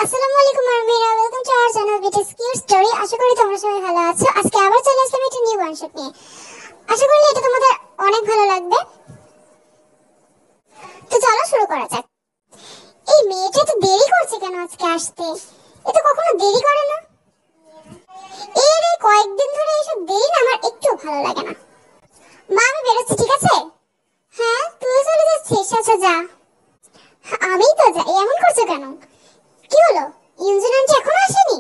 আসসালামু আলাইকুম আরমিরা, welcome to our channel BTS cute story. আশা করি তোমরা সবাই ভালো আছো। আজকে আবার চলে আসলাম একটা নিউ ওয়ান শট নিয়ে। আশা করি এটা তোমাদের অনেক ভালো লাগবে। তো চলো শুরু করা যাক। এই মেয়েটা তো দেরি করছে কেন আজকে আসতে? এ তো কখনো দেরি করে না। এর এই কয়েকদিন ধরে এসব দেরি না আমার একটু ভালো লাগে না। মা, আমি বেরোচ্ছি, ঠিক আছে? হ্যাঁ, তুই চলে যাচ্ছিস? আচ্ছা যা। আমিই তো যাই, এমন করছো কেন? কি হলো? ইঞ্জিন আন্টি এখনো আসেনি?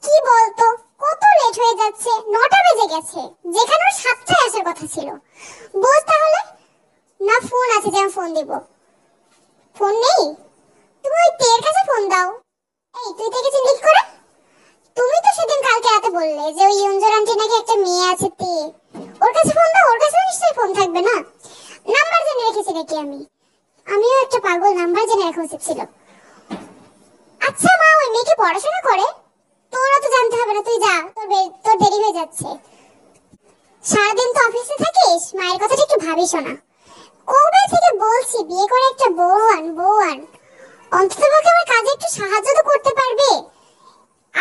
কি বলতো, কত লেট হয়ে যাচ্ছে, 9টা বেজে গেছে, যেখানে ওর 7টায় আসার কথা ছিল। বল তাহলে। না ফোন আছে যে আমি ফোন দিব। ফোন নেই? তুমি ওই তের কাছে ফোন দাও। এই তুই থেকে চিন্তিত করে। তুমি তো সেদিন কালকে রাতে বললে যে ওই ইঞ্জিন আন্টি নাকি একটা মেয়ে আছে তে, ওর কাছে ফোন দাও। ওর কাছে নিশ্চয়ই ফোন থাকবে না। নাম্বার জেনে রেখেছি নাকি আমি? আমিও একটা পাগল, নাম্বার জেনে রাখা উচিত ছিল। আচ্ছা মা, ওই মেয়ে কি পড়াশোনা করে? তোরা তো জানতে হবে না, তুই যা, তোর দেরি হয়ে যাচ্ছে। সারাদিন তো অফিসে থাকিস, মায়ের কথাটা একটু ভাবিস না। কবে থেকে বলছি বিয়ে করে একটা বউ আন। অন্ততপক্ষে আমার কাজে একটু সাহায্য তো করতে পারবে।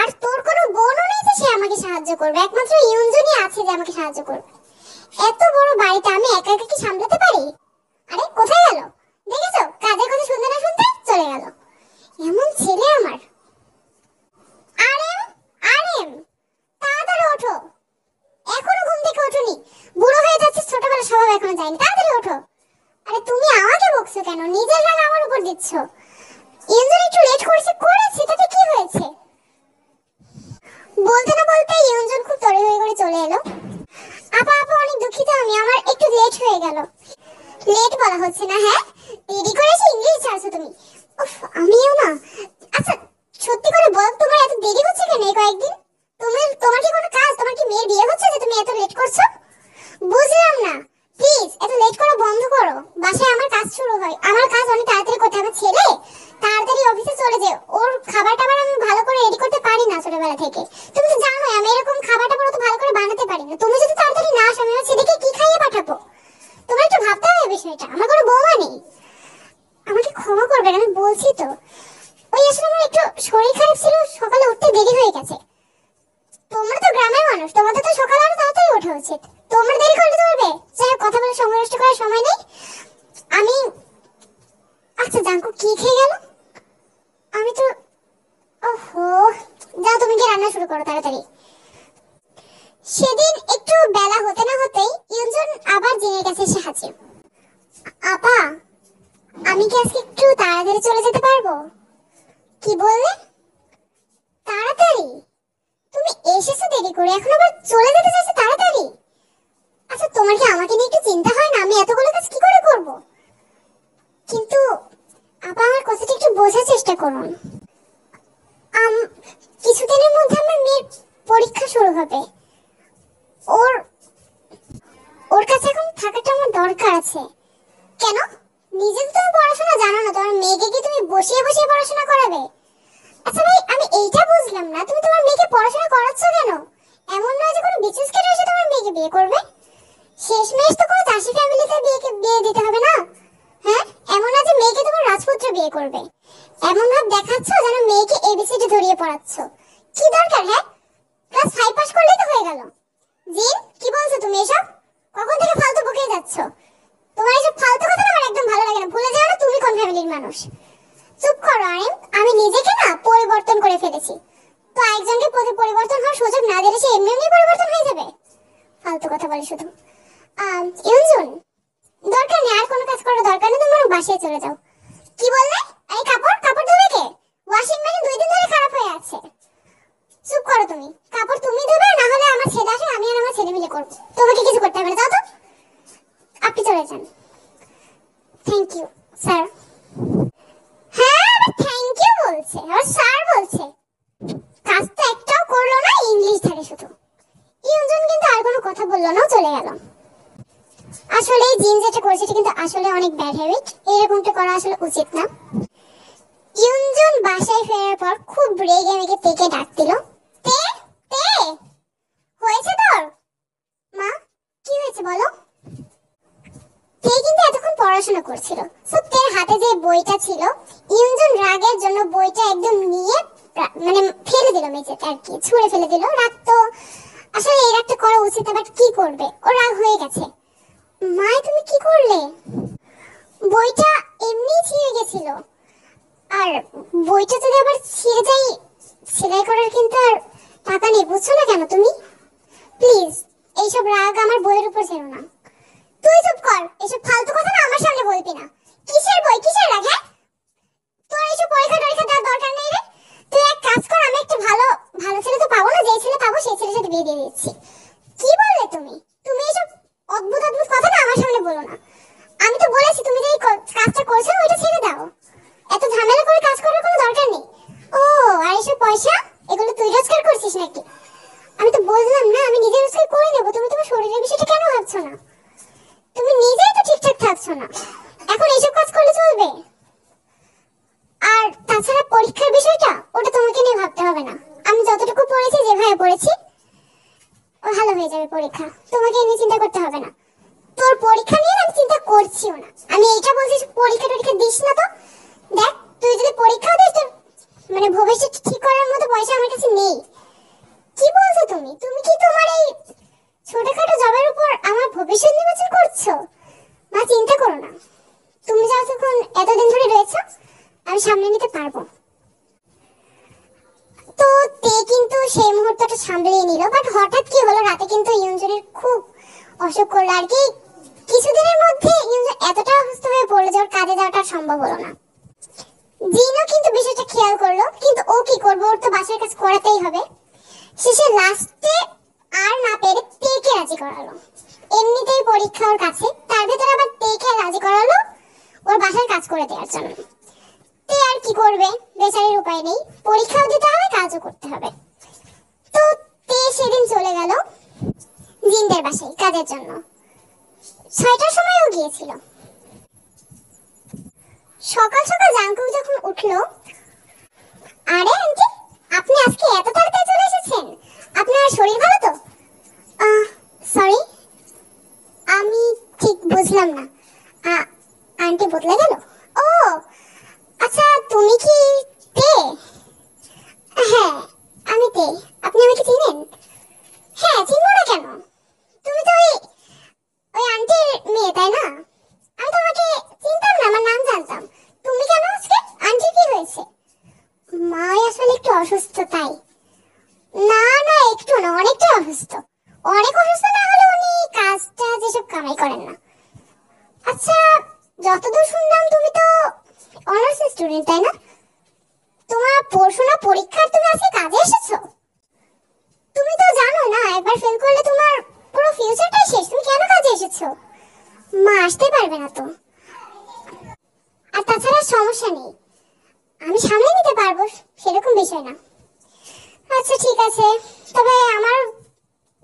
আর তোর কোনো বোনও নেই যে সে আমাকে সাহায্য করবে, একমাত্র ইউনজনই আছে যে আমাকে সাহায্য করবে। এত বড় বাড়িটা আমি একা একা কি সামলাতে পারি? আরে কোথায় গেল? দেখেছো, কাজের কথা শুনতে না শুনতে চলে গেল। এমন ছেলে আমার। আরেম, আরেম, তাড়াতাড়ি ওঠো। এখনো ঘুম থেকে ওঠোনি? বুড়ো হয়ে যাচ্ছে, ছোটবেলা স্বভাব এখনো যায়নি, তাড়াতাড়ি ওঠো। আরে তুমি আমাকে বকছো কেন? নিজের রাগ আমার উপর দিচ্ছ। ইঞ্জুরি একটু লেট করেছে তাতে কি হয়েছে? বলতে না বলতে ইঞ্জুন খুব তড়িঘড়ি করে চলে এলো। আপা আপা, অনেক দুঃখিত আমি, আমার একটু লেট হয়ে গেল। লেট বলা হচ্ছে না, হ্যাঁ? দেরি করে এসে ইংলিশ ছাড়ছো তুমি। উফ, আমিও না। আচ্ছা সত্যি করে বল, তোমার এত দেরি হচ্ছে কেন এই কয়েকদিন? তোমার কি কোনো কাজ, তোমার কি মেয়ের বিয়ে হচ্ছে যে তুমি এত লেট করছো? বুঝলাম না। প্লিজ এত লেট করা বন্ধ করো। বাসায় আমার কাজ শুরু হয়, আমার কাজ অনেক তাড়াতাড়ি করতে হবে। ছেলে তাড়াতাড়ি অফিসে চলে যায়, ওর খাবার টাবার আমি ভালো করে রেডি করতে পারি না ছোটবেলা থেকে। তুমি তো জানোই আমি এরকম খাবার টাবার তো ভালো করে বানাতে পারি না। তুমি যদি তাড়াতাড়ি না আসো, আমি আমার ছেলেকে কি খাইয়ে পাঠাবো? তোমার একটু ভাবতে হবে বিষয়টা। আমার কোনো বৌমা নেই। আমাকে ক্ষমা করবেন, আমি বলছি তো। ওই আসলে আমার একটু শরীর খারাপ ছিল, সকালে উঠতে দেরি হয়ে গেছে। তোমরা তো গ্রামের মানুষ, তোমাদের তো সকালে আরো তাড়াতাড়ি ওঠা উচিত। তোমরা দেরি করলে চলবে? যাই হোক, কথা বলে সময় নষ্ট করার সময় নেই আমি। আচ্ছা জাঙ্কু কি খেয়ে গেল? আমি তো, ওহো, যাও তুমি গিয়ে রান্না শুরু করো তাড়াতাড়ি। সেদিন একটু বেলা হতে না হতেই ইউনজন আবার জিনের কাছে এসে হাজির। আপা, আমি কি আজকে একটু তাড়াতাড়ি চলে যেতে পারবো? কি বললে? তাড়াতাড়ি? তুমি এসেছো দেরি করে, এখন আবার চলে যেতে চাইছো তাড়াতাড়ি? আচ্ছা তোমার কি আমাকে নিয়ে একটু চিন্তা হয় না? আমি এতগুলো কাজ কি করে করব? কিন্তু আপা, আমার কথাটা একটু বোঝার চেষ্টা করুন। কিছুদিনের মধ্যে আমার মেয়ের পরীক্ষা শুরু হবে। ওর ওর কাছে এখন থাকাটা আমার দরকার আছে। কেন? নিজে তো তুমি পড়াশোনা জানো না, তোমার মেয়েকে কি তুমি বসিয়ে বসিয়ে পড়াশোনা করাবে? আচ্ছা ভাই, আমি এইটা বুঝলাম না, তুমি তোমার মেয়েকে পড়াশোনা করাচ্ছ কেন? এমন নয় যে কোনো বিচুস কেটে এসে তোমার মেয়েকে বিয়ে করবে। শেষমেশ তো কোনো চাষি ফ্যামিলিতে বিয়ে দিতে হবে না? হ্যাঁ, এমন না যে মেয়েকে তোমার রাজপুত্র বিয়ে করবে। এমন ভাব দেখাচ্ছ যেন মেয়েকে এবিসিডি ধরিয়ে পড়াচ্ছ। কি দরকার? হ্যাঁ, ক্লাস 5 পাস করলেই তো হয়ে গেল। জিন, কি বলছো তুমি এসব? কখন থেকে ফালতু বকে যাচ্ছ? তোমার এসব ফালতু কথা আমার একদম ভালো লাগে না। ভুলে যাও না তুমি কোন ফ্যামিলির মানুষ। চুপ করো আরিন, আমি নিজেকে না পরিবর্তন করে ফেলেছি। তো একজনকে পরিবর্তন হওয়ার সুযোগ না দিলে সে এমনি এমনি পরিবর্তন হয়ে যাবে? ফালতু কথা বলে শুধু। ইউনজুন, দরকার নেই, আর কোনো কাজ করার দরকার নেই, তুমি বরং বাসায় চলে যাও। কি বললে? এই কাপড় ধুবে কে? ওয়াশিং মেশিন 2 দিন ধরে খারাপ হয়ে আছে। চুপ করো তুমি। কাপড় তুমি ধুবে, না হলে আমার ছেলে আসে, আমি আর আমার ছেলে মিলে করব। তোমাকে কিছু করতে হবে না, যাও তো। আপনি চলে যান। Thank you sir. হ্যাঁ, থ্যাংক ইউ বলছে আর স্যার বলছে। কাজ তো একটাও করলো না, ইংলিশ ধারে শুধু। ইউনজন কিন্তু আর কোনো কথা বললো না, চলে গেল। আসলে এই জিন যেটা করেছে এটা কিন্তু আসলে অনেক ব্যাড হ্যাবিট। এরকমটা করা আসলে উচিত না। ইউনজন বাসায় ফেরার পর খুব রেগে মেগে তেকে ডাক দিল। তে, তে, হয়েছে তোর? মা, কি হয়েছে বলো? তে কিন্তু এতক্ষণ পড়াশোনা করছিল, সো তের হাতে যে বইটা ছিল, ইউনজন রাগের জন্য বইটা একদম নিয়ে মানে ফেলে দিল মেঝেতে, আর কি ছুঁড়ে ফেলে দিল। রাগ তো আসলে এই রাগটা করা উচিত, বাট কি করবে, ও রাগ হয়ে গেছে। মা তুমি কি করলে? বইটা এমনি ছিঁড়ে গেছিল, আর বইটা যদি আবার ছিঁড়ে যায়, সেলাই করার কিন্তু আর টাকা নেই, বুঝছো না কেন তুমি? প্লিজ এইসব রাগ আমার বইয়ের উপর ছেড়ো না। তুই চুপ কর, এসব ফালতু কথা না আমার সামনে বলবি না। কিসের বই, কিসের রাগ? হ্যাঁ, তোর এইসব পরীক্ষা টরীক্ষা দেওয়ার দরকার নেই রে। তুই এক কাজ কর, আমি একটা ভালো ভালো ছেলে তো পাবো না, যে ছেলে পাবো সেই ছেলের সাথে বিয়ে দিয়ে দিচ্ছি। কি বললে তুমি? তুমি এইসব অদ্ভুত অদ্ভুত কথা না আমার সামনে বলো না। আমি তো বলেছি তুমি যে কাজটা করছো ওইটা ছেড়ে দাও, এত ঝামেলা করে কাজ করার কোনো দরকার নেই। ও আর এসব পয়সা এগুলো তুই রোজগার করছিস নাকি? আমি তো বললাম না আমি নিজে রোজগার করে নেবো, তুমি তোমার শরীরের বিষয়টা কেন ভাবছো না? তুমি নিজেই তো ঠিকঠাক থাকছো না, এখন এইসব কাজ করলে চলবে? আর তাছাড়া পরীক্ষার বিষয়টা ওটা তোমাকে নিয়ে ভাবতে হবে না, আমি যতটুকু পড়েছি যেভাবে পড়েছি ভালো হয়ে যাবে পরীক্ষা, তোমাকে নিয়ে চিন্তা করতে হবে না। তোর পরীক্ষা নিয়ে আমি চিন্তা করছিও না, আমি এইটা বলছি পরীক্ষা টরীক্ষা দিস না তো। দেখ তুই যদি পরীক্ষা দিস তোর মানে ভবিষ্যৎ ঠিক করার মতো পয়সা আমার কাছে নেই। কি বলছো তুমি? তুমি কি তোমার এই ছোটখাটো জবের উপর আমার ভবিষ্যৎ নির্বাচন করছো? মা চিন্তা করো না, তুমি যতক্ষণ এতদিন ধরে রয়েছো আমি সামনে নিতে পারবো। তো তে কিন্তু সেই মুহূর্তটা সামলিয়ে নিল, বাট হঠাৎ কি হলো, রাতে কিন্তু ইউনজনের খুব অসুখ করলো আর কি। কিছুদিনের মধ্যে ইউনজন এতটা অসুস্থ হয়ে পড়লো যে ওর কাজে যাওয়াটা সম্ভব হলো না। জিনও কিন্তু বিষয়টা খেয়াল করলো, কিন্তু ও কি করবে, ওর তো বাসার কাজ করাতেই হবে। শেষে লাস্টে আর না পেরে তেকে রাজি করালো। এমনিতেই পরীক্ষা ওর কাছে, তার ভেতরে আবার তেকে রাজি করালো ওর বাসার কাজ করে দেওয়ার জন্য। তে আর কি করবে, বেচারির উপায় নেই, পরীক্ষাও দিতে হবে কাজও করতে হবে। তো তে সেদিন চলে গেল জিনদের বাসায় কাজের জন্য। 6টার সময়ও গিয়েছিল। সকাল সকাল জাংকুক যখন উঠলো, আরে আন্টি আপনি আজকে এত তাড়াতাড়ি চলে এসেছেন, আপনার শরীর ভালো তো? সরি আমি ঠিক বুঝলাম না। আন্টি বদলে গেল? ও আচ্ছা, তুমি কি তে? হ্যাঁ আমি তে, আপনি আমাকে চিনেন? হ্যাঁ চিনবো না কেন, তুমি তো ওই ওই আন্টির মেয়ে তাই না? আমি তোমাকে চিনতাম না, আমার নাম জানতাম। তুমি কেন আজকে? আন্টির কি হয়েছে? মা আসলে একটু অসুস্থ তাই। না না একটু না, অনেকটা অসুস্থ। অনেক অসুস্থ না হলে উনি কাজটা যেসব কামাই করেন না। আচ্ছা যতদূর শুনলাম তুমি তো অনার্স স্টুডেন্ট তাই না? তোমার পড়াশোনা পরীক্ষার তুমি আজকে কাজে এসেছো? তুমি তো জানো না একবার ফেল করলে তোমার পুরো ফিউচারটাই শেষ, তুমি কেন কাজে এসেছো? মা আসতে পারবে না তো। আর তাছাড়া সমস্যা নেই, আমি সামলে নিতে পারবো, সেরকম বিষয় না। আচ্ছা ঠিক আছে, তবে আমার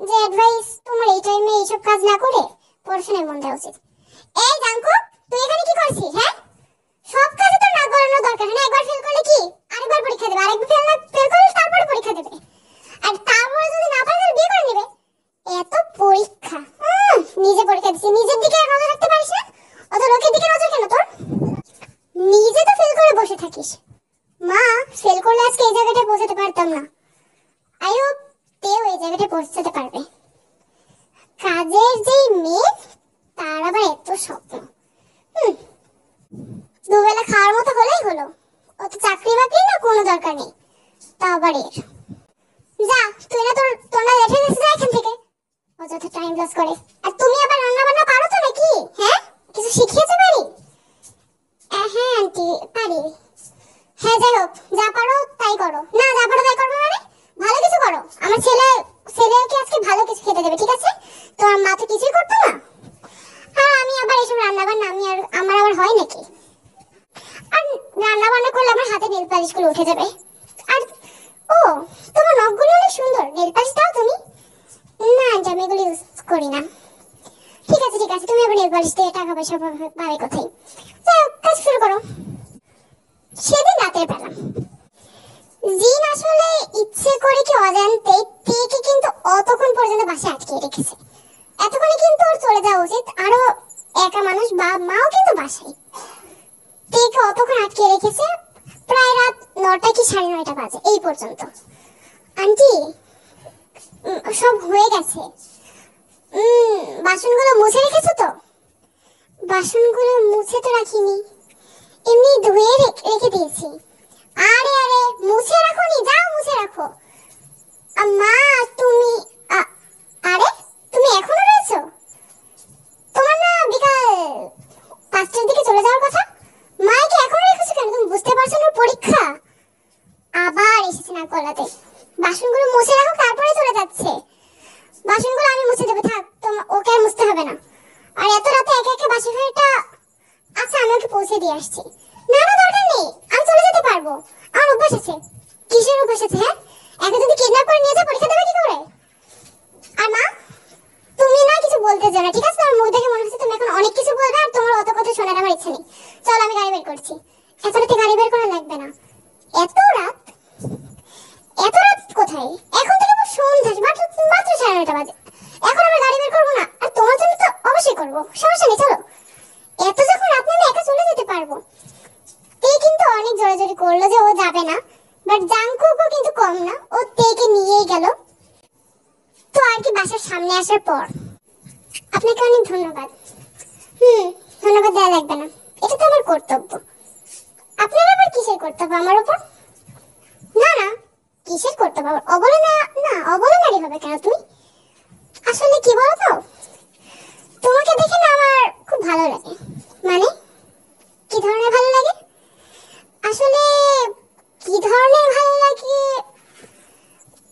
যে অ্যাডভাইস, তোমার এই টাইমে এইসব কাজ না করে পড়াশোনায় মন দেওয়া উচিত। এই জাঙ্কু তুই এখানে কি করছিস? হ্যাঁ, সব কাজে তো না করানোর দরকার নেই, একবার ফেল করলে কি আরেকবার পরীক্ষা দেবে, আরেকবার ফেল করলে তারপরে পরীক্ষা দেবে, আর তারপরে যদি না পারে তাহলে বিয়ে করে নেবে। এত পরীক্ষা, নিজে পরীক্ষা দিচ্ছি, নিজের দিকে নজর রাখতে পারিস না? অত লোকের দিকে নজর কেন তোর? নিজে তো ফেল করে বসে থাকিস। মা ফেল করলে আজকে এই জায়গাটায় পৌঁছাতে পারতাম না, আই হোপ তেও এই জায়গাটায় পৌঁছাতে পারবে। কাজের যেই মেয়ে তার আবার এত স্বপ্ন, দুবেলা খাওয়ার মতো হলেই হলো, অত চাকরি বাকরি না কোনো দরকার নেই। তা আবার এর যা, তুই না তোর না লেটে গেছে, যা এখান থেকে, অযথা টাইম লস করে। আর তুমি আবার রান্না বান্না পারো তো নাকি? হ্যাঁ কিছু শিখিয়েছে বাড়ি? হ্যাঁ আন্টি পারি। হ্যাঁ যাই হোক, যা পারো তাই করো। না যা পারো তাই করো মানে ভালো কিছু করো, আমার ছেলেকে আজকে ভালো কিছু খেতে দেবে, ঠিক আছে? তোমার মা তো কিছুই করতো না। হ্যাঁ আমি আবার এসব রান্না বান্না আমার আবার হয় নাকি? আর রান্না বান্না করলে আমার হাতে নেল পালিশ গুলো উঠে যাবে। আর ও তোমার নখগুলো অনেক সুন্দর, নেল পালিশ দাও তুমি? না আন্টি আমি এগুলো ইউজ করি না। ঠিক আছে ঠিক আছে, তুমি আবার নেল পালিশ দিয়ে টাকা পয়সা পাবে কোথায়? যাই হোক কাজ শুরু করো। সেদিন রাতের বেলা জিন আসলে ইচ্ছে করে কি অজান্তে তেকে কিন্তু অতক্ষণ পর্যন্ত বাসায় আটকে রেখেছে। এতক্ষণে কিন্তু ওর চলে যাওয়া উচিত, আরো একা মানুষ বা মাও কিন্তু বাসায়। তেকে অতক্ষণ আটকে রেখেছে, প্রায় রাত 9টা কি 9:30 বাজে এই পর্যন্ত। আন্টি সব হয়ে গেছে, বাসনগুলো মুছে রেখেছো তো? বাসনগুলো মুছে তো রাখিনি, এমনি ধুয়ে রেখে দিয়েছি। আরে আরে মুছে রাখোনি, যাও মুছে রাখো। মা তুমি আরে তুমি এখনো রয়েছো? তোমার না বিকাল 5টার দিকে চলে যাওয়ার কথা, মাকে এখনো রেখেছো কেন? তুমি বুঝতে পারছো না পরীক্ষা? আবার এসেছে না গলাতে। বাসনগুলো মুছে রাখো, তারপরে চলে যাচ্ছে। বাসনগুলো আমি মুছে দেবো, থাক, ওকে আর মুছতে হবে না। আর এত রাতে একা একা বাসি ঘরটা, আচ্ছা আমি ওকে পৌঁছে দিয়ে আসছি। না না দরকার নেই, আমি চলে যেতে পারবো, আমার অভ্যাস আছে। কিসের অভ্যাস আছে? হ্যাঁ, একা যদি কিডন্যাপ করে নিয়ে যা, পরীক্ষা দেবে কি করে? আর মা তুমি না কিছু বলতে যাও না, ঠিক আছে? তোমার মুখ দেখে মনে হচ্ছে তুমি এখন অনেক কিছু বলবে, আর তোমার অত কথা শোনার আমার ইচ্ছা নেই। চল আমি গাড়ি বের করছি। এত রাতে গাড়ি বের করা লাগবে না। এত রাত? এত রাত কোথায়? এখন থেকে তো সন্ধ্যা, মাত্র 9:30 বাজে। এখন আমরা গাড়ি বের করবো না? আর তোমার জন্য তো অবশ্যই করবো, সমস্যা নেই, চলো। এত যখন রাত, আমি একা চলে যেতে পারবো। তে কিন্তু অনেক জোরাজোরি করলো যে ও যাবে না, বাট জাংকুকও কিন্তু কম না, ও তেকে নিয়েই গেল। তো আর কি, বাসার সামনে আসার পর আপনাকে অনেক ধন্যবাদ। ধন্যবাদ দেওয়া লাগবে না, এটা তো আমার কর্তব্য। আপনার আবার কিসের কর্তব্য আমার উপর? না না, কিসের কর্তব্য? অবহেলা? না, অবহেলারই হবে কেন তুমি? আসলে কি বলো তো, তোমাকে দেখে না আমার খুব ভালো লাগে। মানে কি ধরনের ভালো লাগে? আসলে কি ধরনের ভালো লাগে,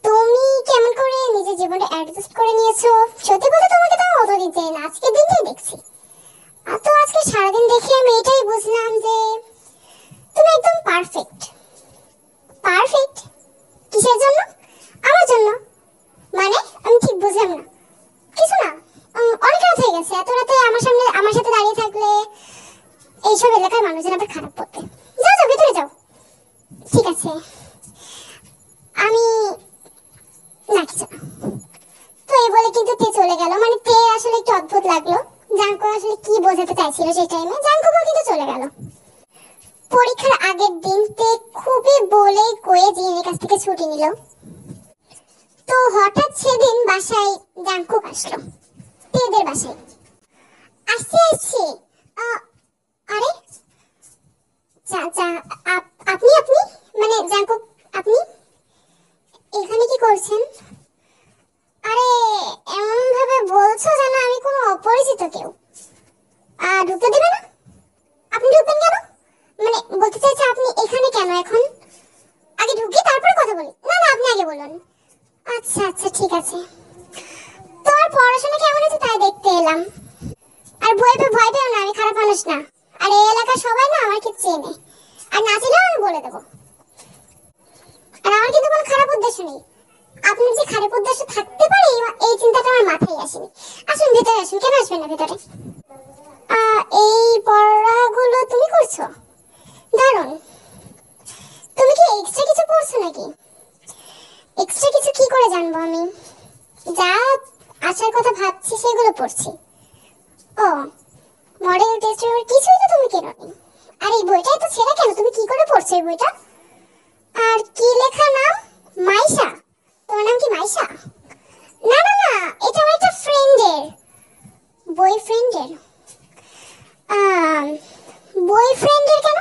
তুমি কেমন করে নিজের জীবনটা অ্যাডজাস্ট করে নিয়েছো। সত্যি বলতে তোমাকে তো আমি অতদিন চাই না, আজকের দিনটাই দেখছি। আর তো আজকে সারাদিন দেখে আমি এটাই বুঝলাম যে তুমি একদম পারফেক্ট। পারফেক্ট কিসের জন্য? আমার জন্য। মানে আমি ঠিক বুঝলাম না। কিছু না, অনেক রাত হয়ে গেছে, এত রাতে আমার সামনে আমার সাথে দাঁড়িয়ে থাকলে এইসব এলাকার মানুষজন আবার খারাপ করতে। যাও যাও, ভিতরে যাও। ঠিক আছে, আমি না কিছু না। তো এই বলে কিন্তু তে চলে গেল। মানে তে আসলে একটু অদ্ভুত লাগলো, জাঙ্কু আসলে কি বোঝাতে চাইছিল সেই টাইমে। জাঙ্কুকও কিন্তু চলে গেল। পরীক্ষার আগের দিন তে খুবই বলে কয়ে জিনের কাছ থেকে ছুটি নিল। তো হঠাৎ সেদিন বাসায় জাঙ্কুক আসলো, তেদের বাসায়। আসছি আসছি। আরে আপনি আপনি মানে জাঙ্কুক, আপনি এখানে কি করছেন? আরে এমন ভাবে বলছো যেন আমি কোনো অপরিচিত কেউ। ঢুকতে দেবে না? আপনি ঢুকবেন কেন? মানে বলতে চাইছে আপনি এখানে কেন এখন? আগে ঢুকি তারপরে কথা বলি। না না, আপনি আগে বলুন। আচ্ছা আচ্ছা ঠিক আছে। তোমার পড়াশোনা কেমন আছে তাই দেখতে এলাম। আর ভয় পেও না, আমি খারাপ মানুষ না। আর এই এলাকার সবাই না আমাকে চেনে, আর না চিনেও আমি বলে দেবো। আর আমার কিন্তু কোনো খারাপ উদ্দেশ্য নেই। আপনার যে খারাপ উদ্দেশ্য থাকতে পারে এই চিন্তাটা আমার মাথায় আসেনি। আসুন ভেতরে আসুন। কেন আসবেন না ভেতরে? এই পড়াগুলো তুমি করছো? দারুণ। তুমি কি এক্সট্রা কিছু পড়ছো নাকি? এক্সট্রা কিছু কি করে জানবো আমি? যা আসার কথা ভাবছি সেগুলো পড়ছি। ও, মডেল টেস্ট পেপার কিছুই তো তুমি কেননি। আর এই বইটাই তো ছেড়ে কেন? তুমি কি করে পড়ছো এই বইটা? আর কি লেখা নাম? মাইশা? তোমার নাম কি মাইশা? না না না, এটা আমার একটা ফ্রেন্ডের, বয়ফ্রেন্ডের। বয়ফ্রেন্ডের কেন?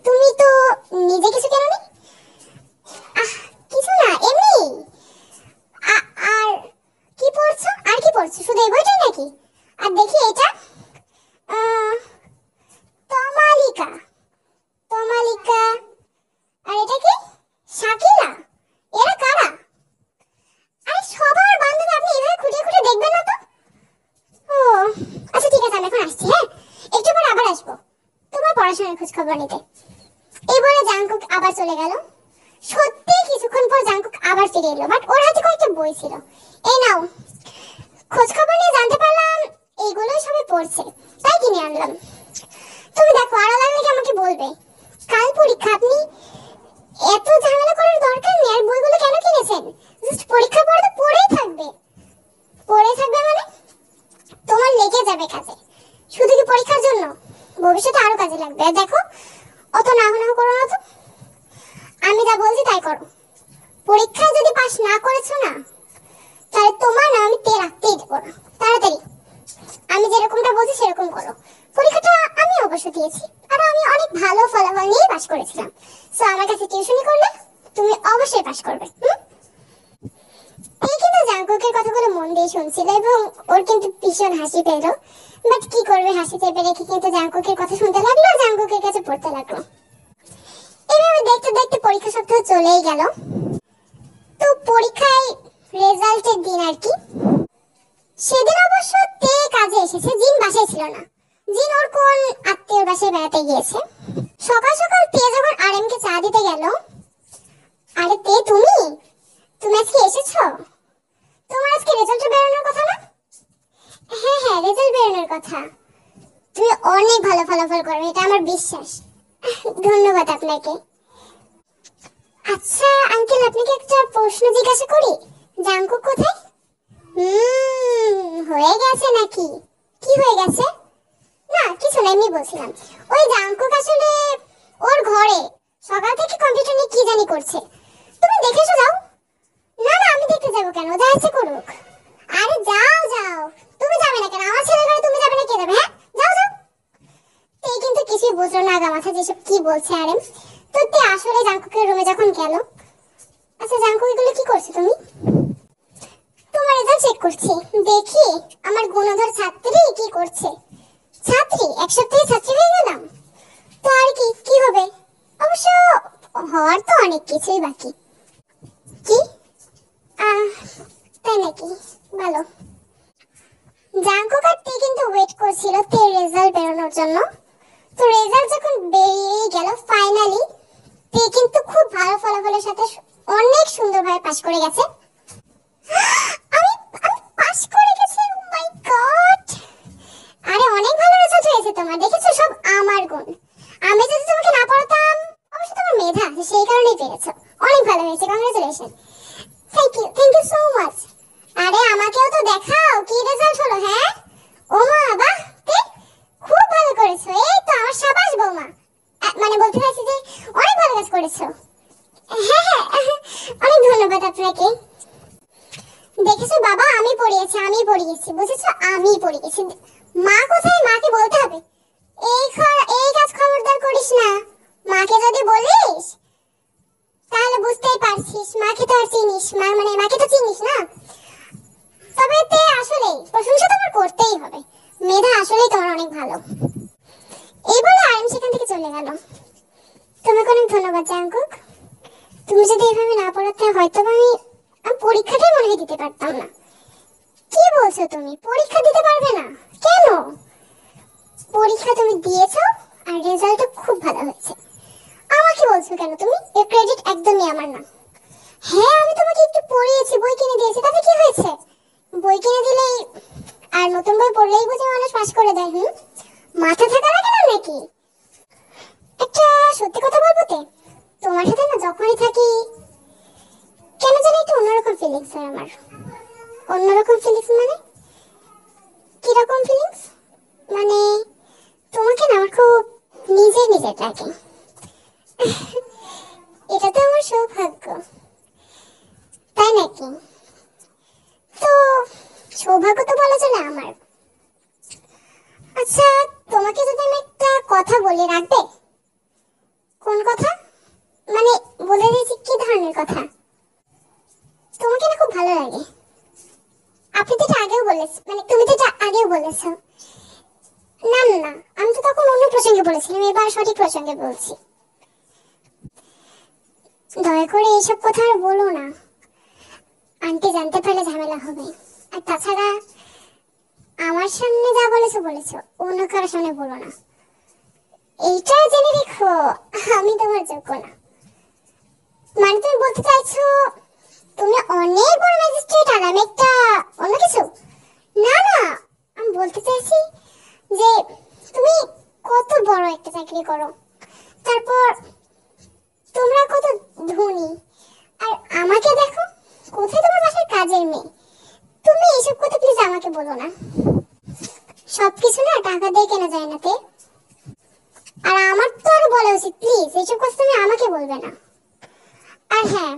তুমি তো নিজে কিছু কেন নি? কিছু না, এমনি। আর কি পড়ছো? আর কি পড়ছো? শুধু এই বইটাই নাকি? আর দেখি এটা, তমালিকা। তমালিকা। আর এটা কি? শাকিলা। এরা কারা? আরে সবার বান্ধবী, আপনি এভাবে খুঁটিয়ে খুঁটিয়ে দেখবেন না তো। ও আচ্ছা ঠিক আছে, আমি এখন আসছি। হ্যাঁ, একটু পর আবার আসবো তোমার পড়াশোনার খোঁজ খবর নিতে। এই বলে জাংকুক আবার চলে গেল। সত্যি কিছুক্ষণ পর জাংকুক আবার ফিরে এলো, বাট ওর হাতে কয়েকটা বই ছিল। এই নাও। খোঁজ খবর নিয়ে জানতে পারলাম এইগুলোই সবাই পড়ছে, তাই কিনে আনলাম। তুমি দেখো, আরো লাগলে কি আমাকে বলবে। কাল পরীক্ষা, আপনি এত ঝামেলা করার দরকার নেই। আর বইগুলো কেন কিনেছেন? জাস্ট পরীক্ষার পরে তো পড়েই থাকবে। পড়ে থাকবে মানে তোমার লেগে যাবে কাজে। শুধু কি পরীক্ষার জন্য? ভবিষ্যতে আরো কাজে লাগবে। দেখো করো। পরীক্ষায় যদি পাস না করেছো না, তাহলে তোমার না আমি রাখতেই দেবো না। তাড়াতাড়ি আমি যেরকমটা বলছি সেরকম করো। পরীক্ষাটা আমি অবশ্য দিয়েছি, আর আমি অনেক ভালো ফলাফল নিয়ে পাস করেছিলাম। সো আমার কাছে টিউশনি করলে তুমি অবশ্যই পাস করবে। এই কিন্তু জাঙ্কুকের কথাগুলো মন দিয়ে শুনছিল এবং ওর কিন্তু ভীষণ হাসি পেল। বাট কি করবে, হাসি চেপে রেখে কিন্তু জাঙ্কুকের কথা শুনতে লাগলো আর জাঙ্কুকের কাছে পড়তে লাগলো। এভাবে দেখতে দেখতে পরীক্ষা সপ্তাহ চলেই গেল। তো পরীক্ষায় রেজাল্টের দিন আর কি, সেদিন অবশ্য তে কাজে এসেছে, জিন বাসায় ছিল না। জিন ওর কোন আত্মীয়র বাসায় বেড়াতে গিয়েছে। সকাল সকাল তে যখন আরএমকে চা দিতে গেল, আরে তে তুমি তুমি আজকে এসেছো? তোমার আজকে রেজাল্ট বেরোনোর কথা না? হ্যাঁ হ্যাঁ, রেজাল্ট বেরোনোর কথা। তুমি অনেক ভালো ফলাফল করবে, এটা আমার বিশ্বাস। ধন্যবাদ আপনাকে। আচ্ছা আঙ্কেল, আপনাকে একটা প্রশ্ন জিজ্ঞাসা করি, জাঙ্কুক কোথায়? হয়ে গেছে নাকি? কি হয়ে গেছে? না কিছু না, এমনি বলছিলাম। ওই জাঙ্কুক আসলে ওর ঘরে সকাল থেকে কম্পিউটার নিয়ে কি জানি করছে। তুমি দেখে এসো যাও। না না, আমি দেখতে যাবো কেন? যা ইচ্ছে করুক। আরে যাও যাও। তুমি যাবে না কেন? আমার ছেলের ঘরে তুমি যাবে না, কে যাবে? হ্যাঁ যাও যাও। তে কিন্তু কিছুই বুঝলো না, আগা মাথা যেসব কি বলছে আরেম। তো তে আসলে জাঙ্কুকের রুমে যখন গেল, আচ্ছা জাঙ্কুক এগুলো কি করছো তুমি? তোমার রেজাল্ট চেক করছি, দেখি আমার গুণধর ছাত্রী কি করছে। ছাত্রী? এক সপ্তাহে ছাত্রী হয়ে গেলাম তো আর কি কি হবে? অবশ্য হওয়ার তো অনেক কিছুই বাকি। কি তাই নাকি? ভালো। জাঙ্কুক আর তে কিন্তু ওয়েট করছিল তে রেজাল্ট বেরোনোর জন্য। তো রেজাল্ট যখন বেরিয়ে গেল ফাইনালি, তে কিন্তু খুব ভালো ফলাফলের সাথে অনেক সুন্দরভাবে পাশ করে গেছে। আমি আমি পাস করে গেছি। ও মাই গড! আরে অনেক ভালো রেজাল্ট হয়েছে তোমার, দেখেছো? সব আমার গুণ। আমি যদি তোমাকে না পড়াতাম, অবশ্য তোমার মেধা আছে সেই কারণেই পেরেছো। অনেক ভালো হয়েছে, congratulation. Thank you so much. আরে আমাকেও তো দেখাও কি রেজাল্ট হলো। হ্যাঁ ও মা, বাহ, খুব ভালো করেছো। এই তো আমার সাবাস বৌমা। মানে বলতে চাইছি যে অনেক ভালো কাজ করেছো। হ্যাঁ হ্যাঁ, অনেক ধন্যবাদ আপনাকে। দেখেছো বাবা, আমি পড়িয়েছি বুঝেছো? আমি পড়িয়েছি। মা কোথায়? মাকে বলতে হবে এই কাজ খবরদার করিস না। মাকে যদি বলিস তাহলে বুঝতেই পারছিস, মাকে তো আর চিনিস, মাকে তো চিনিস না। তবে তে আসলে প্রশংসা তোমার করতেই হবে, মেধা আসলেই তোমার অনেক ভালো। এই বলে আরিম সেখান থেকে চলে গেল। তোমাকে অনেক ধন্যবাদ জাঙ্কুক। তুমি যদি এভাবে না পড়াতে হয়তো আমি পরীক্ষাটাই মনে হয় দিতে পারতাম না। কি বলছো তুমি? পরীক্ষা দিতে পারবে না কেন? পরীক্ষা তুমি দিয়েছো আর রেজাল্টও খুব ভালো হয়েছে। আমাকে বলছো কেন তুমি? এর ক্রেডিট একদমই আমার না। হ্যাঁ আমি তোমাকে একটু পড়িয়েছি, বই কিনে দিয়েছি, তাতে কি হয়েছে? বই কিনে দিলেই আর নতুন বই পড়লেই বুঝি মানুষ পাস করে দেয়? মাথা থাকা লাগে না নাকি? একটা সত্যি কথা বলবো তে, তোমার সাথে না যখনই থাকি কেন জানি একটু অন্যরকম ফিলিংস হয় আমার। অন্যরকম ফিলিংস মানে? কিরকম ফিলিংস মানে? তোমাকে না আমার খুব নিজের নিজের লাগে। এটা তো আমার সৌভাগ্য, তাই নাকি? তো সৌভাগ্য তো বলা চলে আমার। আচ্ছা তোমাকে যদি আমি একটা কথা বলি, রাখবে? কোন কথা? মানে বলে দিয়েছি কি ধরনের কথা? তোমাকে না খুব ভালো লাগে। আপনি তো এটা আগেও বলেছেন, মানে তুমি তো এটা আগেও বলেছো। না না না, আমি তো তখন অন্য প্রসঙ্গে বলেছিলাম, এবার সঠিক প্রসঙ্গে বলছি। দয়া করে এইসব কথা আর বলো না, আন্টি জানতে পারলে ঝামেলা হবে। আর তাছাড়া আমার সামনে যা বলেছো বলেছো, অন্য কারোর সামনে বলো না। এইটা জেনে রেখো, আমি তোমার যোগ্য না। মানে তুমি বলতে চাইছো তুমি অনেক বড় ম্যাজিস্ট্রেট আর আমি একটা অন্য কিছু? না না, আমি বলতে চাইছি যে তুমি কত বড় একটা চাকরি করো, তারপর তোমরা কত ধনী, আর আমাকে দেখো কোথায় তোমার বাসার কাজের মেয়ে। তুমি এইসব কথা প্লিজ আমাকে বলো না। সবকিছু না টাকা দিয়ে কেনা যায় না তে। আর আমার তো আরো বলা উচিত, প্লিজ এইসব কথা তুমি আমাকে বলবে না। আর হ্যাঁ,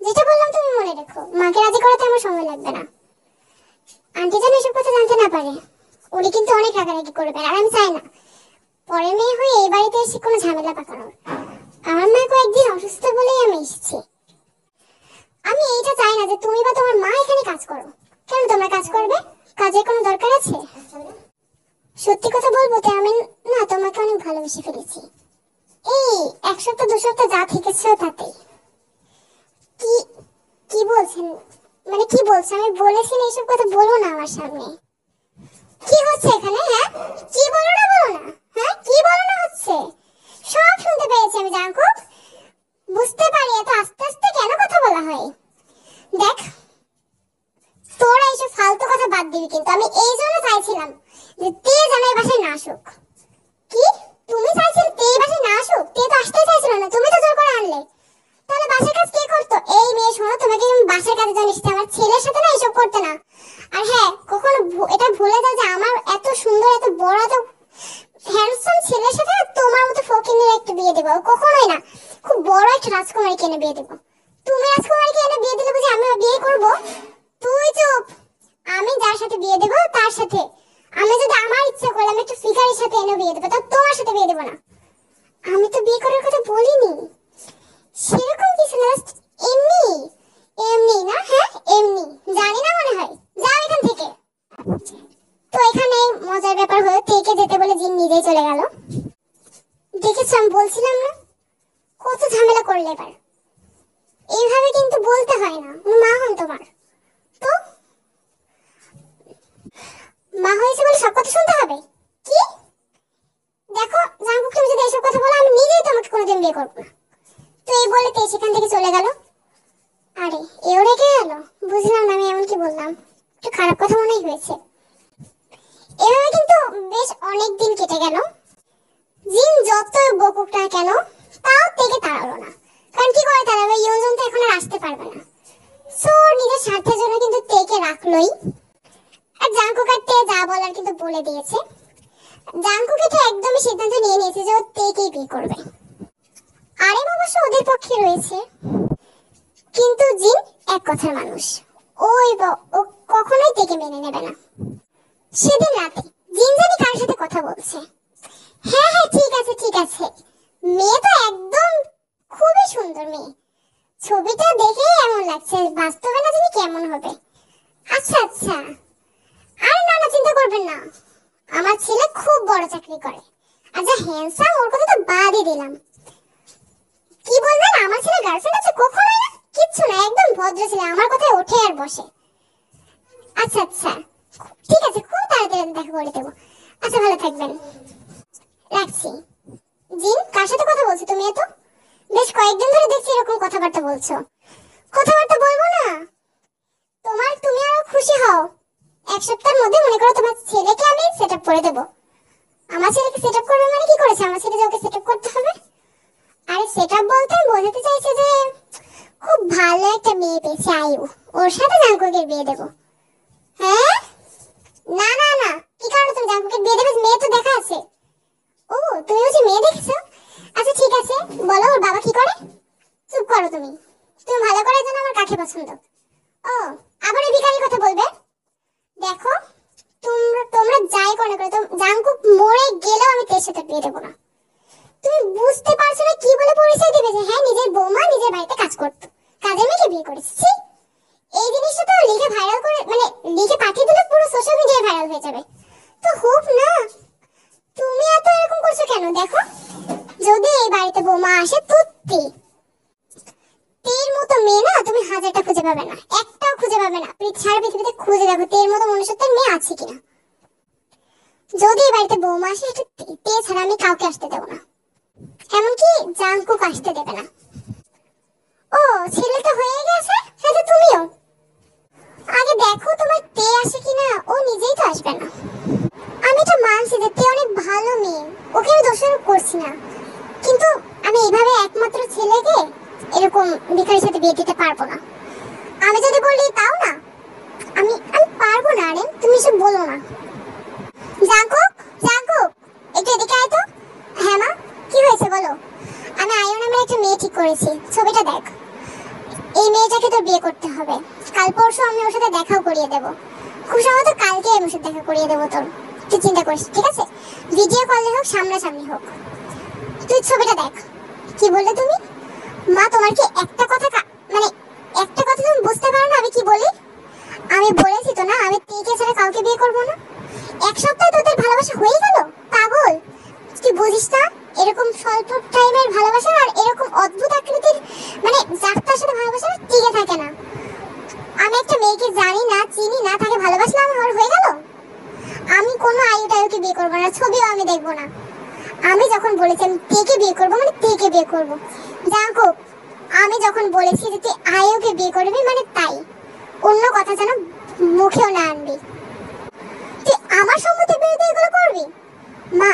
যেটা বললাম তুমি মনে রেখো, মাকে রাজি করাতে আমার সময় লাগবে না। আন্টি যেন এসব কথা জানতে না পারে, উনি কিন্তু অনেক রাগারাগি করবেন, আর আমি চাই না পরে মেয়ে হয়ে এই বাড়িতে এসে কোনো ঝামেলা পাকানোর। আমার মা কয়েকদিন অসুস্থ বলেই আমি এসেছি। আমি এইটা চাই না যে তুমি বা তোমার মা এখানে কাজ করো। কেন তোমরা কাজ করবে? কাজের কোনো দরকার আছে? সত্যি কথা বলবো তো আমি না তোমাকে অনেক ভালোবেসে ফেলেছি। এই 1 সপ্তাহ 2 সপ্তাহ যা থেকেছো তাতে। কি কি বলছেন? মানে কি বলছো? আমি বলেছি না এইসব কথা বলো না আমার সামনে। কি হচ্ছে এখানে? হ্যাঁ, কি বলো না বলো না। হ্যাঁ, কি বলো না হচ্ছে? সব শুনতে পেয়েছি আমি জাঙ্কুক। বুঝতে পারি এত আস্তে আস্তে কেন কথা বলা হয়। দেখ, তোরা এইসব ফালতু কথা বাদ দিবি, কিন্তু আমি এই জন্য চাইছিলাম যে তে যেন এই বাসায় না আসুক। কি তুমি চাইছিলে তে এই বাসায় না আসুক? তে তো আসতেই চাইছিল না, তুমি তো জোর করে আনলে। তাহলে বাসার কাজ কে করতো? এই মেয়ে শোনো, তোমাকে আমি বাসার কাজে জানিস, আমার ছেলের সাথে না এসব করতে না। আর হ্যাঁ, কখনো এটা ভুলে যাও যে আমার এত সুন্দর এত বড় এত হ্যান্ডসাম ছেলের সাথে তোমার মতো ফকিনের একটা বিয়ে দেবো কখনোই না। খুব বড় একটা রাজকুমারীকে এনে বিয়ে দেবো। তুমি রাজকুমারীকে এনে বিয়ে দিলে বুঝি আমি বিয়ে করবো? তুই চুপ। আমি যার সাথে বিয়ে দেবো তার সাথে, আমি যদি আমার ইচ্ছা করে আমি একটা ফিগারের সাথে এনে বিয়ে দেবো, তা তোমার সাথে বিয়ে দেবো না। আমি তো বিয়ে করার কথা বলিনি সেরকম কিছু না, এমনি এমনি না। হ্যাঁ এমনি, জানি না মনে হয়। যাও এখান থেকে। তো এখানে মজার ব্যাপার হলো তেকে যেতে বলে জিন নিজেই চলে গেল। দেখেছো আমি বলছিলাম না, কত ঝামেলা করলে এবার। এইভাবে কিন্তু বলতে হয় না, মা হন তোমার। তো মা হয়েছে বলে সব কথা শুনতে হবে? কি দেখো জাঙ্কুক, তুমি যদি এসব কথা বলো আমি নিজেই তোমাকে কোনোদিন বিয়ে করবো না। তো এই বলে তে সেখান থেকে চলে গেল। আরে এও রেখে গেল, বুঝলাম না আমি এমন কি বললাম, একটু খারাপ কথা মনেই হয়েছে। এভাবে কিন্তু বেশ অনেক দিন কেটে গেল। জিন যতই বকুক না কেন তাও তেকে তাড়ালো না, কারণ কি করে তাড়াবে, ইউজন তো এখন আর আসতে পারবে না। সো নিজের স্বার্থের জন্য কিন্তু তেকে রাখলোই। আর জাঙ্কুক আর তে যা বলার কিন্তু বলে দিয়েছে। জাঙ্কুক এটা একদমই সিদ্ধান্ত নিয়ে নিয়েছে যে ও তেকেই বিয়ে করবে। আরেম অবশ্য ওদের পক্ষে রয়েছে, কিন্তু জিন এক কথার মানুষ, ও কখনোই তেকে মেনে নেবে না। সেদিন রাতে জিন জানি কার সাথে কথা বলছে। হ্যাঁ হ্যাঁ ঠিক আছে ঠিক আছে, মেয়ে তো একদম খুবই সুন্দর মেয়ে, ছবিটা দেখেই এমন লাগছে, বাস্তবে না জানি কেমন হবে। আচ্ছা আচ্ছা, আরে না না চিন্তা করবেন না, আমার ছেলে খুব বড় চাকরি করে। আচ্ছা হ্যান্ডসাম ওর কথা তো বাদই দিলাম। কি বলবেন আমার ছেলে গার্লফ্রেন্ড আছে? কখনোই না, কিচ্ছু না, একদম ভদ্র ছেলে, আমার কথায় ওঠে আর বসে। আচ্ছা আচ্ছা ঠিক আছে, খুব তাড়াতাড়ি দেখা করে দেবো। আচ্ছা ভালো থাকবেন, রাখছি। জিন কার সাথে কথা বলছো তুমি? এত বেশ কয়েকদিন ধরে দেখছি এরকম কথাবার্তা বলছো। কথাবার্তা বলবো না তোমার, তুমি আরো খুশি হও। 1 সপ্তাহের মধ্যে মনে করো তোমার ছেলেকে আমি সেটআপ করে দেবো। আমার ছেলেকে সেটআপ করবে মানে কি করেছে? আমার ছেলে যে ওকে সেটআপ করতে হবে। আরে সেটআপ বলতে বোঝাতে চাইছে যে খুব ভালো একটা মেয়ে পেয়েছে আয়ু, ওর সাথে জাঙ্কুকের বিয়ে দেবো। হ্যাঁ না না না, কি কারণে তুমি জাঙ্কুকের বিয়ে দেবে? মেয়ে তো দেখা আছে। ও তুমি বুঝি মেয়ে দেখেছো? আচ্ছা ঠিক আছে, বলো ওর বাবা কি করে? চুপ করো তুমি, তুমি ভালো করে জানো আমার কাকে পছন্দ। ও আবার এই ভিখারির কথা বলবে? দেখো তোমরা যাই করে করো, জাঙ্কুক মরে গেলেও আমি তের সাথে বিয়ে দেবো না। তুমি বুঝতে পারছো না কি বলে পরিচয় দিবে যে হ্যাঁ নিজের বৌমা নিজের বাড়িতে কাজ করতো, কাজের মেয়েকে বিয়ে করেছি? এই জিনিসটা তো লিখে ভাইরাল করে, মানে লিখে পাঠিয়ে দিলে পুরো সোশ্যাল মিডিয়ায় ভাইরাল হয়ে যাবে। তো হোক না, তুমি এত এরকম করছো কেন? দেখো যদি এই বাড়িতে বৌমা আসে তুত্তি, তের মতো মেয়ে না তুমি 1000টা খুঁজে পাবে না, একটাও খুঁজে পাবে না। সারা পৃথিবীতে খুঁজে দেখো তের মতো মনুষ্যত্বের মেয়ে আছে কিনা। যদি এই বাড়িতে বৌমা আসে এটা তে ছাড়া আমি কাউকে আসতে দেবো না, এমনকি জাঙ্কুক আসতে দেবে না। ও ছেলেটা হয়ে গেছে, সাথে তুমিও। আগে দেখো তোমার তে আসে কিনা, ও নিজেই তো আসবে না। আমি তো মানছি যে তে অনেক ভালো মেয়ে, ওকে আমি দোষারোপ করছি না, কিন্তু আমি এইভাবে একমাত্র ছেলেকে এরকম ভিখারির সাথে বিয়ে দিতে পারবো না। আমি যদি বলি তাও না, আমি পারবো না। আরে তুমি এসব বলো না। জাঙ্কুক জাঙ্কুক একটু এদিকে আয় তো। হ্যাঁ মা কি হয়েছে বলো? আমি আয়ু নামের একটা মেয়ে ঠিক করেছি, ছবিটা দেখ। এই মেয়েটাকে তো বিয়ে করতে হবে। কাল পরশু আমি ওর সাথে দেখাও করিয়ে দেব, খুব সম্ভবত কালকে আমি ওর সাথে দেখা করিয়ে দেবো তোর। তুই চিন্তা করিস, ঠিক আছে? ভিডিও কলে হোক, সামনাসামনি হোক। তুই ছবিটা দেখ। কি বললে তুমি? মা তোমার কি একটা কথা মানে একটা কথা তুমি বুঝতে পারো না আমি কি বলি? আমি বলেছি তো না, আমি তেকে ছাড়া কাউকে বিয়ে করবো না। এক সপ্তাহে তোদের ভালোবাসা হয়ে গেল? পাগল, তুই বুঝিস না এরকম স্বল্প টাইমের ভালোবাসা আর এরকম অদ্ভুত আকৃতির মানে যার তার সাথে ভালোবাসা টিকে থাকে না। আমি একটা মেয়েকে জানি না, চিনি না, তাকে ভালোবাসলাম আর হয়ে গেল? আমি কোনো আয়ুটায়ুকে বিয়ে করবো না, ছবিও আমি দেখবো না। আমি যখন বলেছি আমি তেকে বিয়ে করবো মানে তেকে বিয়ে করবো। জাঙ্কু, আমি যখন বলেছি যে তুই আয়ুকে বিয়ে করবি মানে তাই, অন্য কথা যেন মুখেও না আনবি। তুই আমার সম্মতির বিরুদ্ধে এগুলো করবি? মা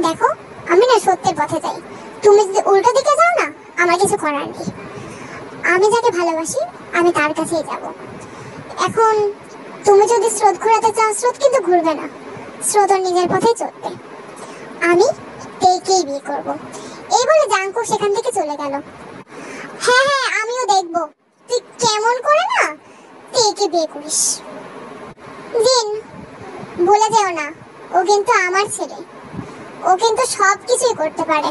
দেখো, আমি না সত্যের পথে যাই, তুমি যদি উল্টো দিকে যাও না আমার কিছু করার নেই। আমি যাকে ভালোবাসি আমি তার কাছেই যাব। এখন তুমি যদি স্রোত ঘোরাতে চাও, স্রোত কিন্তু ঘুরবে না, স্রোত ওর নিজের পথেই চলবে। আমি তেকেই বিয়ে করব। এই বলে জাঙ্কু সেখান থেকে চলে গেল। হ্যাঁ হ্যাঁ, আমিও দেখবো তুই কেমন করে না তেকে বিয়ে করিস। জিন, ভুলে যেও না ও কিন্তু আমার ছেলে, ও কিন্তু সবকিছুই করতে পারে।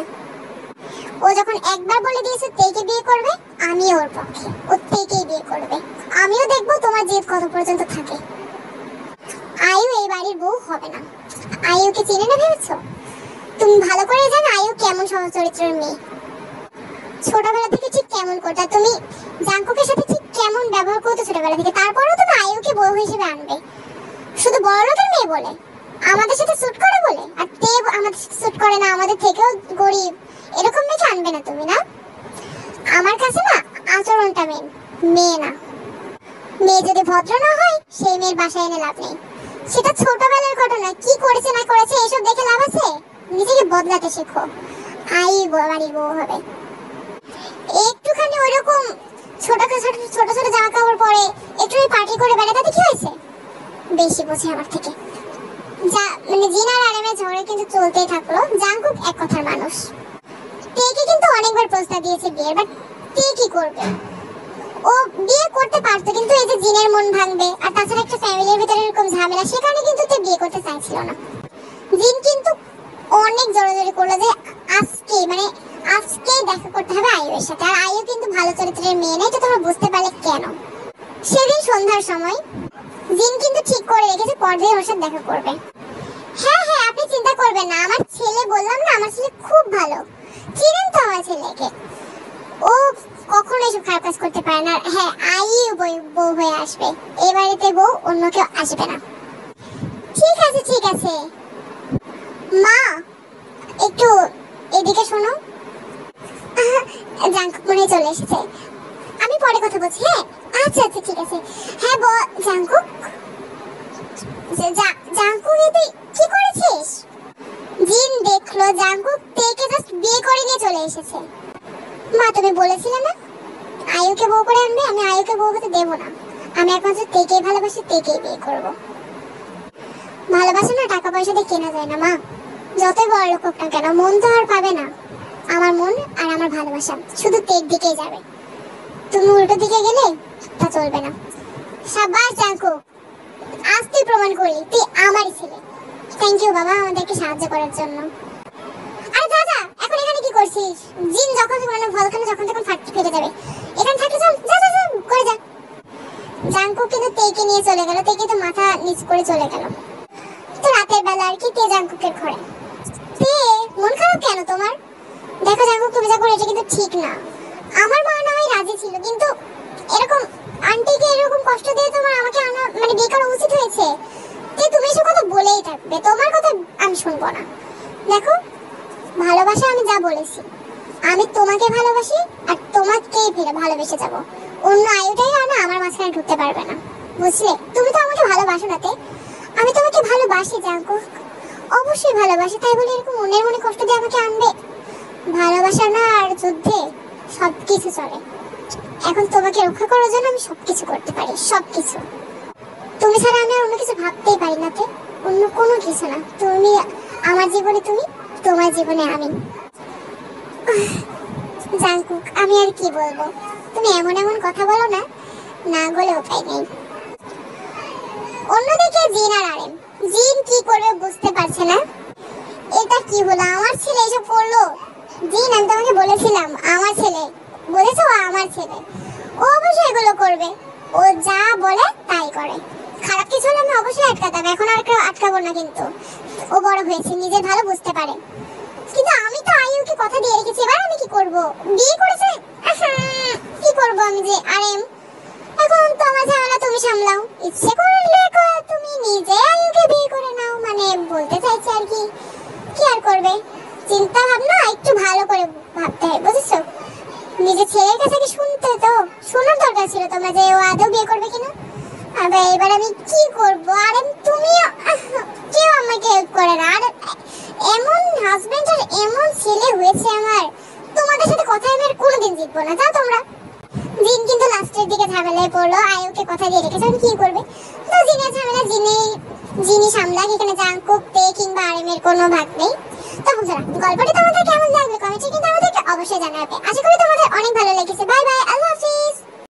ও যখন একবার বলে দিয়েছে তেকে বিয়ে করবে, আমিও ওর পক্ষে, ও তেকেই বিয়ে করবে। আমিও দেখবো তোমার জেদ কত পর্যন্ত থাকে। আয়ু এই বাড়ির বউ হবে না। আয়ুকে চিনে না ভেবেছো? তুমি ভালো করে জানো আয়ু কেমন সহজ চরিত্রের মেয়ে, ছোটবেলা থেকে ঠিক কেমন করতে তুমি জাঙ্কুকের সাথে ঠিক কেমন ব্যবহার করতে ছোটবেলা থেকে, তারপরেও তুমি আয়ুকে বউ হিসেবে আনবে শুধু বড় লোকের মেয়ে বলে, আমাদের সাথে স্যুট করে বলে। আর তে আমাদের সাথে স্যুট করে না, আমাদের থেকেও গরিব, এরকম মেয়েকে আনবে না তুমি না। আমার কাছে না আচরণটা মেন, মেয়ে না। মেয়ে যদি ভদ্র না হয় সেই মেয়ের বাসায় এনে লাভ নেই। সেটা ছোটবেলার ঘটনা, কি করেছে না করেছে এসব দেখে লাভ আছে? নিজেকে বদলাতে শেখো। বাড়ির বউ হবে। একটুখানি ওইরকম ছোট ছোট ছোট জামা কাপড় পরে একটু পার্টি করে বেড়াতে কি হয়েছে? বেশি বোঝে আমার থেকে। যা মানে জিন আর আরামের ঝগড়া কিন্তু চলতেই থাকলো। জাঙ্কুক এক কথার মানুষ। তেকে কিন্তু অনেকবার প্রস্তাব দিয়েছে বিয়ের, বাট তে কি করবে? ও বিয়ে করতে পারতো, কিন্তু এই যে জিনের মন ভাঙবে আর তাছাড়া একটা ফ্যামিলির ভিতরে এরকম ঝামেলা, সে কারণে কিন্তু তে বিয়ে করতে চাইছিল না। জিন কিন্তু অনেক জোরাজোরি করলো যে আজকেই দেখা করতে হবে আয়ুর সাথে। আর আয়ু কিন্তু ভালো চরিত্রের মেয়ে নেই, তো তোমরা বুঝতে পারলে কেন। সেদিন সন্ধ্যার সময় জিন কিন্তু ঠিক করে রেখেছে পরদিন ওর সাথে দেখা করবে। হ্যাঁ হ্যাঁ, আপনি চিন্তা করবেন না, আমার ছেলে, বললাম না আমার ছেলে খুব ভালো, চিনেন তো আমার ছেলেকে, ও কখনো এসব খারাপ কাজ করতে পারে না। হ্যাঁ, আয়ু বউ হয়ে আসবে, এই বাড়িতে বউ অন্য কেউ আসবে না। ঠিক আছে ঠিক আছে। মা একটু এদিকে শোনো। জাঙ্কুক মনে চলে এসেছে, আমি পরে কথা বলছি। হ্যাঁ আচ্ছা আচ্ছা ঠিক আছে। হ্যাঁ জাঙ্কুক, জাঙ্কুক তুই কি করেছিস? জিন দেখলো জাঙ্কুক তেকে জাস্ট বিয়ে করে নিয়ে চলে এসেছে। মা তুমি বলেছিলে না আয়ুকে বউ করে আনবে, আমি আয়ুকে বউ হতে দেবো না। আমি একমাত্র তেকেই ভালোবাসি, তেকেই বিয়ে করবো। ভালোবাসা না টাকা পয়সা দিয়ে কেনা যায় না মা, যতই বড় লোক হোক না কেন, মন তো আর পাবে না। আমার মন আর আমার ভালোবাসা শুধু তের দিকেই যাবে, তুমি উল্টো দিকে গেলে তা চলবে না। সাবাস জাঙ্কুক, আজ তুই প্রমাণ করলি তুই আমারই ছেলে। থ্যাংক ইউ বাবা আমাদেরকে সাহায্য করার জন্য। আরে যা যা, এখন এখানে কি করছিস? জিন যখন মানে ভলকানো যখন তখন ফেটে যাবে, এখানে থাকলে চল, যা যা যা করে যা। জাঙ্কুক কিন্তু তেকে নিয়ে চলে গেল, তেকে তো মাথা নিচ করে চলে গেল। তো রাতের বেলা আর কি তে জাঙ্কুকের ঘরে। তে মন খারাপ কেন তোমার? দেখো জাঙ্কুক তুমি যা করে এটা কিন্তু ঠিক না। আমার মা না হয় রাজি ছিল, কিন্তু এরকম আন্টিকে এরকম কষ্ট দিয়ে তোমার আমাকে মানে বিয়ে করা উচিত হয়েছে? তুমি এসব কথা বলেই থাকবে, তোমার কথা আমি শুনবো না। দেখো ভালোবাসা আমি যা বলেছি, আমি তোমাকে ভালোবাসি আর তোমাকেই ফিরে ভালোবেসে যাব। অন্য আয়ুটাই আর না আমার মাঝখানে ঢুকতে পারবে না, বুঝলে? তুমি তো আমাকে ভালোবাসো না তে, আমি তোমাকে ভালোবাসি জাঙ্কুক, অবশ্যই ভালোবাসি। তাই বলে এরকম মনের মনে কষ্ট দিয়ে আমাকে আনবে? ভালোবাসা না আর যুদ্ধে সবকিছু চলে। এখন তোমাকে রক্ষা করার জন্য আমি সবকিছু করতে পারি, সবকিছু। তুমি ছাড়া আমি আর অন্য কিছু ভাবতেই পারি না তে, অন্য কোনো কিছু না। তুমি আমার জীবনে তুমি, তোমার জীবনে আমি। জাঙ্কুক আমি আর কি বলবো। তুমি এমন এমন কথা বলো না, না বলে উপায় নেই। অন্যদিকে জিন আর আরেম, জিন কি করবে বুঝতে পারছে না। এটা কি হলো, আমার ছেলে এসব করলো। জিন আমি তোমাকে বলেছিলাম আমার ছেলে, বলেছো আমার ছেলে, ও অবশ্যই এগুলো করবে, ও যা বলে তাই করে। খারাপ কিছু হলে আমি অবশ্যই আটকাতাম, এখন আর আটকাবো না। কিন্তু ও বড় হয়েছে, নিজের ভালো বুঝতে পারে। কিন্তু আমি তো আয়ুকে কথা দিয়ে রেখেছি, এবার আমি কি করব? বিয়ে করেছে, কি করব আমি যে আরেম। এখন তোমার ঝামেলা তুমি সামলাও, ইচ্ছে করলে তুমি নিজে আয়ুকে বিয়ে করে নাও, মানে বলতে চাইছি আর কি। কি আর করবে, চিন্তা ভাবনা একটু ভালো করে ভাবতে হয়, বুঝেছো? নিজের ছেলের কাছে কি শুনতে, তো শোনার দরকার ছিল তোমরা যে ও আদৌ বিয়ে করবে কিনা। আবে এবার আমি কি করব? আরে তুমি কেউ আমাকে হেল্প করে না। আর এমন হাজবেন্ড আর এমন ছেলে হয়েছে আমার, তোমাদের সাথে কথা আমি আর কোনোদিন জিতবো না, যাও তোমরা। জিন কিন্তু লাস্টের দিকে ঝামেলায় পড়লো, আয়ুকে কথা দিয়ে রেখেছে, আমি কি করবে? তো জিনের ঝামেলা জিনি সামলাক, এখানে জাঙ্কুক পে কিংবা আরেমের কোনো ভাগ নেই। তো বন্ধুরা, গল্পটি তোমাদের কেমন লাগলো কমেন্টে কিন্তু আমাদেরকে অবশ্যই জানাবে। আশা করি তোমাদের অনেক ভালো লেগেছে। Bye bye.